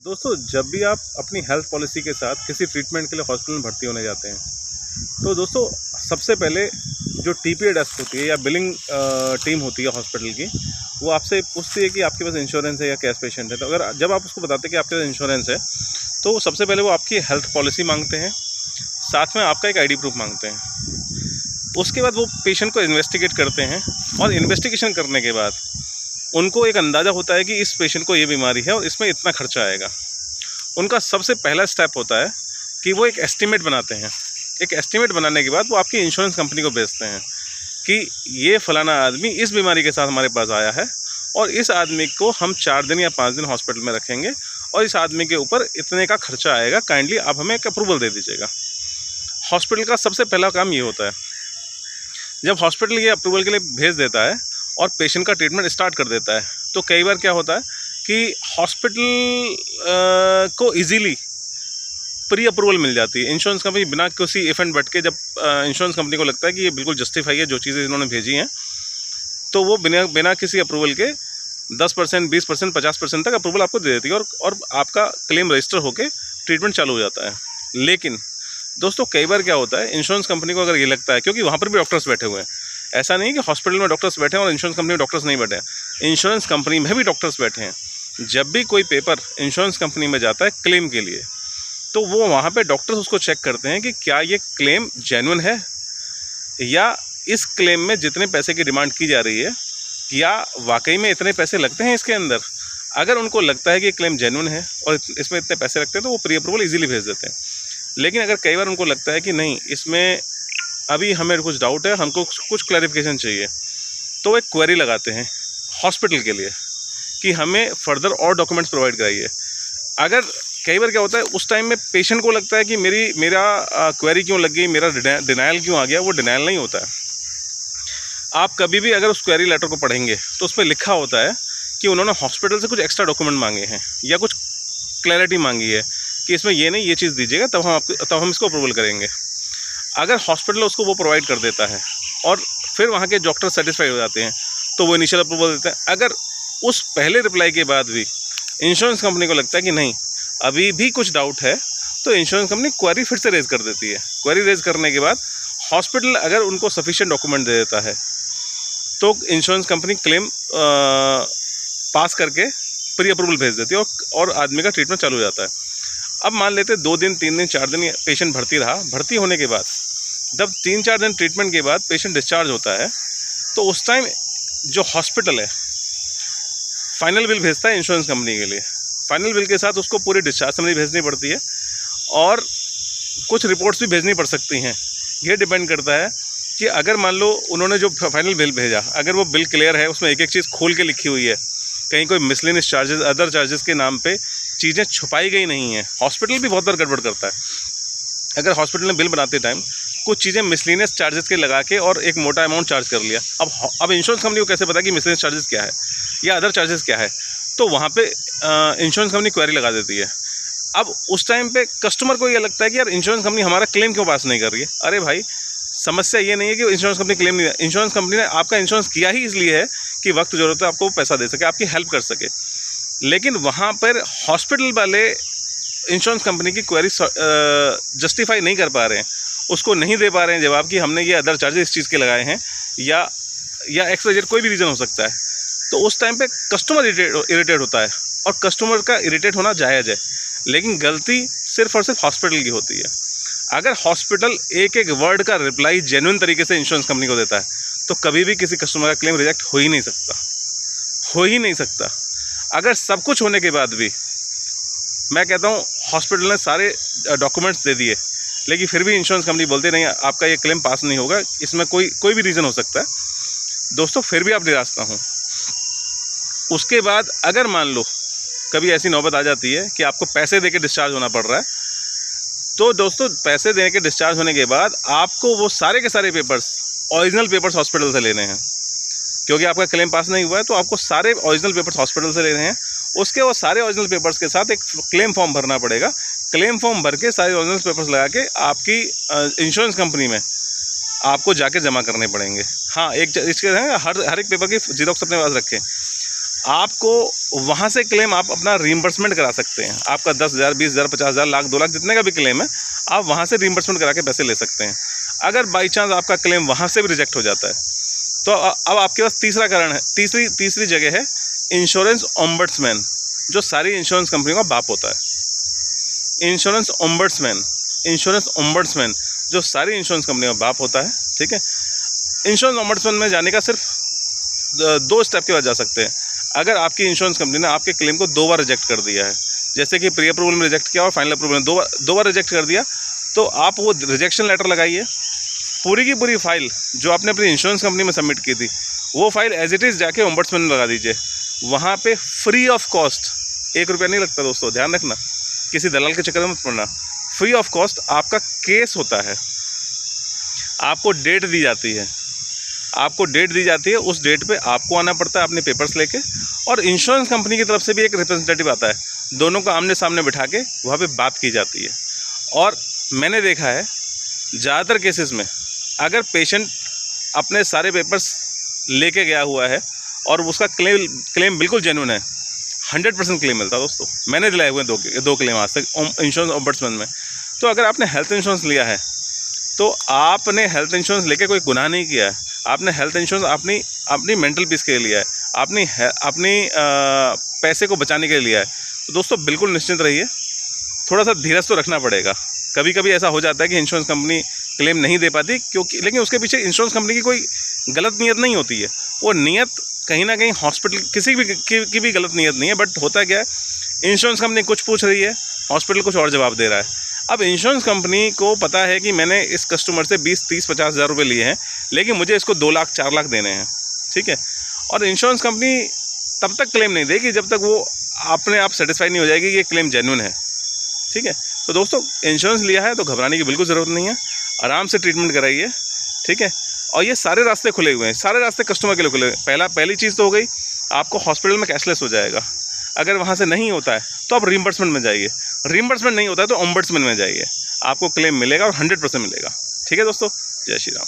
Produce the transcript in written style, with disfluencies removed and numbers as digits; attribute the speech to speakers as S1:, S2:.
S1: दोस्तों, जब भी आप अपनी हेल्थ पॉलिसी के साथ किसी ट्रीटमेंट के लिए हॉस्पिटल में भर्ती होने जाते हैं, तो दोस्तों सबसे पहले जो टीपीए डेस्क होती है या बिलिंग टीम होती है हॉस्पिटल की, वो आपसे पूछती है कि आपके पास इंश्योरेंस है या कैश पेशेंट है। तो अगर जब आप उसको बताते हैं कि आपके पास इंश्योरेंस है, तो सबसे पहले वो आपकी हेल्थ पॉलिसी मांगते हैं, साथ में आपका एक आईडी प्रूफ मांगते हैं। उसके बाद वो पेशेंट को इन्वेस्टिगेट करते हैं और इन्वेस्टिगेशन करने के बाद उनको एक अंदाज़ा होता है कि इस पेशेंट को ये बीमारी है और इसमें इतना खर्चा आएगा। उनका सबसे पहला स्टेप होता है कि वो एक एस्टीमेट बनाते हैं। एक एस्टीमेट बनाने के बाद वो आपकी इंश्योरेंस कंपनी को भेजते हैं कि ये फ़लाना आदमी इस बीमारी के साथ हमारे पास आया है और इस आदमी को हम 4 दिन या 5 दिन हॉस्पिटल में रखेंगे और इस आदमी के ऊपर इतने का खर्चा आएगा, काइंडली आप हमें एक अप्रूवल दे दीजिएगा। हॉस्पिटल का सबसे पहला काम ये होता है। जब हॉस्पिटल ये अप्रूवल के लिए भेज देता है और पेशेंट का ट्रीटमेंट स्टार्ट कर देता है, तो कई बार क्या होता है कि हॉस्पिटल को इजीली प्री अप्रूवल मिल जाती है। इंश्योरेंस कंपनी बिना किसी इफ एंड बट के, जब इंश्योरेंस कंपनी को लगता है कि ये बिल्कुल जस्टिफाई है जो चीज़ें इन्होंने भेजी हैं, तो वो बिना किसी अप्रूवल के 10%, 20%, 50% तक अप्रूवल आपको दे देती है और आपका क्लेम रजिस्टर होकर ट्रीटमेंट चालू हो जाता है। लेकिन दोस्तों, कई बार क्या होता है, इंश्योरेंस कंपनी को अगर ये लगता है, क्योंकि वहाँ पर भी डॉक्टर्स बैठे हुए हैं, ऐसा नहीं कि हॉस्पिटल में डॉक्टर्स बैठे हैं और इंश्योरेंस कंपनी में डॉक्टर्स नहीं बैठे हैं, इंश्योरेंस कंपनी में भी डॉक्टर्स बैठे हैं। जब भी कोई पेपर इंश्योरेंस कंपनी में जाता है क्लेम के लिए, तो वो वहाँ पे डॉक्टर्स उसको चेक करते हैं कि क्या ये क्लेम जेन्युइन है या इस क्लेम में जितने पैसे की डिमांड की जा रही है, क्या वाकई में इतने पैसे लगते हैं इसके अंदर। अगर उनको लगता है कि क्लेम जेन्युइन है और इसमें इतने पैसे लगते हैं, तो वो प्री अप्रूवल ईजिली भेज देते हैं। लेकिन अगर कई बार उनको लगता है कि नहीं, इसमें अभी हमें कुछ डाउट है, हमको कुछ क्लैरिफिकेशन चाहिए, तो वो एक क्वेरी लगाते हैं हॉस्पिटल के लिए कि हमें फर्दर और डॉक्यूमेंट्स प्रोवाइड कराइए। अगर कई बार क्या होता है, उस टाइम में पेशेंट को लगता है कि मेरा क्वेरी क्यों लग गई, मेरा डिनायल क्यों आ गया, वो डिनायल नहीं होता है। आप कभी भी अगर उस क्वेरी लेटर को पढ़ेंगे तो उस पर लिखा होता है कि उन्होंने हॉस्पिटल से कुछ एक्स्ट्रा डॉक्यूमेंट मांगे हैं या कुछ क्लैरिटी मांगी है कि इसमें ये नहीं, ये चीज़ दीजिएगा, तब हम इसको अप्रूवल करेंगे। अगर हॉस्पिटल उसको वो प्रोवाइड कर देता है और फिर वहाँ के डॉक्टर सेटिस्फाइड हो जाते हैं, तो वो इनिशियल अप्रूवल देते हैं। अगर उस पहले रिप्लाई के बाद भी इंश्योरेंस कंपनी को लगता है कि नहीं, अभी भी कुछ डाउट है, तो इंश्योरेंस कंपनी क्वेरी फिर से रेज़ कर देती है। क्वेरी रेज़ करने के बाद हॉस्पिटल अगर उनको सफिशिएंट डॉक्यूमेंट दे देता है, तो इंश्योरेंस कंपनी क्लेम पास करके प्री अप्रूवल भेज देती है और आदमी का ट्रीटमेंट चालू हो जाता है। अब मान लेते 2 दिन, 3 दिन, 4 दिन पेशेंट भर्ती रहा। भर्ती होने के बाद जब 3-4 दिन ट्रीटमेंट के बाद पेशेंट डिस्चार्ज होता है, तो उस टाइम जो हॉस्पिटल है फाइनल बिल भेजता है इंश्योरेंस कंपनी के लिए। फाइनल बिल के साथ उसको पूरी डिस्चार्ज समरी भेजनी पड़ती है और कुछ रिपोर्ट्स भी भेजनी पड़ सकती हैं। ये डिपेंड करता है कि अगर मान लो उन्होंने जो फाइनल बिल भेजा, अगर वो बिल क्लियर है, उसमें एक एक चीज़ खोल के लिखी हुई है, कहीं कोई मिसलेनियस चार्जेस, अदर चार्जेस के नाम पे चीज़ें छुपाई गई नहीं हैं। हॉस्पिटल भी बहुत बार गड़बड़ करता है। अगर हॉस्पिटल ने बिल बनाते टाइम कुछ चीज़ें मिसलेनियस चार्जेस के लगा के और एक मोटा अमाउंट चार्ज कर लिया, अब इंश्योरेंस कंपनी को कैसे पता कि मिसलेनियस चार्जेस क्या है या अदर चार्जेस क्या है, तो वहाँ पे इंश्योरेंस कंपनी क्वेरी लगा देती है। अब उस टाइम पे कस्टमर को ये लगता है कि यार इंश्योरेंस कंपनी हमारा क्लेम क्यों पास नहीं कर रही है। अरे भाई, समस्या ये नहीं है कि इंश्योरेंस कंपनी क्लेम नहीं, इंश्योरेंस कंपनी ने आपका इंश्योरेंस किया ही इसलिए है कि वक्त ज़रूरत है आपको पैसा दे सके, आपकी हेल्प कर सके। लेकिन वहाँ पर हॉस्पिटल वाले इंश्योरेंस कंपनी की क्वेरी जस्टिफाई नहीं कर पा रहे हैं, उसको नहीं दे पा रहे हैं जवाब कि हमने ये अदर चार्जेस इस चीज़ के लगाए हैं या एक्सवाइजेड कोई भी रीज़न हो सकता है। तो उस टाइम पे कस्टमर इरिटेट होता है और कस्टमर का इरिटेट होना जायज़ है, लेकिन गलती सिर्फ और सिर्फ हॉस्पिटल की होती है। अगर हॉस्पिटल एक एक वर्ड का रिप्लाई जेन्युइन तरीके से इंश्योरेंस कंपनी को देता है, तो कभी भी किसी कस्टमर का क्लेम रिजेक्ट हो ही नहीं सकता। अगर सब कुछ होने के बाद भी, मैं कहता हूँ, हॉस्पिटल ने सारे डॉक्यूमेंट्स दे दिए, लेकिन फिर भी इंश्योरेंस कंपनी बोलते नहीं, आपका ये क्लेम पास नहीं होगा, इसमें कोई भी रीज़न हो सकता है, दोस्तों, फिर भी आप निराश ना हों। उसके बाद अगर मान लो कभी ऐसी नौबत आ जाती है कि आपको पैसे देके डिस्चार्ज होना पड़ रहा है, तो दोस्तों पैसे देने के डिस्चार्ज होने के बाद आपको वो सारे के सारे पेपर्स, ओरिजिनल पेपर्स हॉस्पिटल से लेने हैं, क्योंकि आपका क्लेम पास नहीं हुआ है, तो आपको सारे ओरिजिनल पेपर्स हॉस्पिटल से लेने हैं। उसके वो सारे ओरिजिनल पेपर्स के साथ एक क्लेम फॉर्म भरना पड़ेगा। क्लेम फॉर्म भर के सारे ओरिजिनल पेपर्स लगा के आपकी इंश्योरेंस कंपनी में आपको जाके जमा करने पड़ेंगे। हाँ, एक इसके हर एक पेपर की जीरोक्स अपने पास रखें। आपको वहाँ से क्लेम आप अपना रीइंबर्समेंट करा सकते हैं। आपका 10,000, 20,000, 50,000, लाख, 2 लाख जितने का भी क्लेम है, आप वहाँ से रीइंबर्समेंट करा के पैसे ले सकते हैं। अगर बाई चांस आपका क्लेम वहाँ से भी रिजेक्ट हो जाता है, तो अब आपके पास तीसरा कारण है, तीसरी जगह है इंश्योरेंस ओम्बड्समैन, जो सारी इंश्योरेंस कंपनियों का बाप होता है। इंश्योरेंस ओम्बड्समैन जो सारी इंश्योरेंस कंपनियों का बाप होता है, ठीक है। इंश्योरेंस ओम्बड्समैन में जाने का सिर्फ 2 स्टेप के बाद जा सकते हैं। अगर आपकी इंश्योरेंस कंपनी ने आपके क्लेम को 2 बार रिजेक्ट कर दिया है, जैसे कि प्री अप्रूवल में रिजेक्ट किया और फाइनल अप्रूवल में 2 बार रिजेक्ट कर दिया, तो आप वो रिजेक्शन लेटर लगाइए। पूरी की पूरी फाइल जो आपने अपनी इंश्योरेंस कंपनी में सबमिट की थी, वो फाइल एज इट इज़ जाके ओम्बड्समैन में लगा दीजिए। वहाँ पे फ्री ऑफ कॉस्ट, 1 रुपया नहीं लगता दोस्तों, ध्यान रखना, किसी दलाल के चक्कर में मत पड़ना। फ्री ऑफ कॉस्ट आपका केस होता है। आपको डेट दी जाती है, उस डेट पे आपको आना पड़ता है अपने पेपर्स लेके, और इंश्योरेंस कंपनी की तरफ से भी एक रिप्रेजेंटेटिव आता है। दोनों को आमने सामने बिठा के वहाँ पे बात की जाती है। और मैंने देखा है ज़्यादातर केसेस में, अगर पेशेंट अपने सारे पेपर्स लेके गया हुआ है और उसका क्लेम बिल्कुल जेन्युइन है, 100% क्लेम मिलता है दोस्तों। मैंने दिलाए हुए 2 क्लेम आज तक इंश्योरेंस ओम्बड्समैन में। तो अगर आपने हेल्थ इंश्योरेंस लिया है, तो आपने हेल्थ इंश्योरेंस लेके कोई गुनाह नहीं किया है। आपने हेल्थ इंश्योरेंस अपनी मेंटल पीस के लिए लिया है, अपनी पैसे को बचाने के लिए लिया है। तो दोस्तों बिल्कुल निश्चिंत रहिए, थोड़ा सा धीरज तो रखना पड़ेगा। कभी कभी ऐसा हो जाता है कि इंश्योरेंस कंपनी क्लेम नहीं दे पाती, क्योंकि लेकिन उसके पीछे इंश्योरेंस कंपनी की कोई गलत नीयत नहीं होती है। वो नीयत कहीं ना कहीं हॉस्पिटल किसी भी की भी गलत नीयत नहीं है, बट होता क्या है, इंश्योरेंस कंपनी कुछ पूछ रही है, हॉस्पिटल कुछ और जवाब दे रहा है। अब इंश्योरेंस कंपनी को पता है कि मैंने इस कस्टमर से 20, 30, 50,000 रुपये लिए हैं, लेकिन मुझे इसको 2 लाख, 4 लाख देने हैं, ठीक है। और इंश्योरेंस कंपनी तब तक क्लेम नहीं देगी जब तक वो अपने आप सेटिस्फाई नहीं हो जाएगी कि ये क्लेम जेन्युइन है, ठीक है। तो दोस्तों इंश्योरेंस लिया है तो घबराने की बिल्कुल ज़रूरत नहीं है, आराम से ट्रीटमेंट कराइए, ठीक है। और ये सारे रास्ते खुले हुए हैं, सारे रास्ते कस्टमर के लिए खुले हुए हैं। पहली चीज़ तो हो गई, आपको हॉस्पिटल में कैशलेस हो जाएगा। अगर वहाँ से नहीं होता है तो आप रीइंबर्समेंट में जाइए, रीइंबर्समेंट नहीं होता है तो ओम्बड्समैन में जाइए, आपको क्लेम मिलेगा और 100% मिलेगा, ठीक है दोस्तों। जय श्री राम।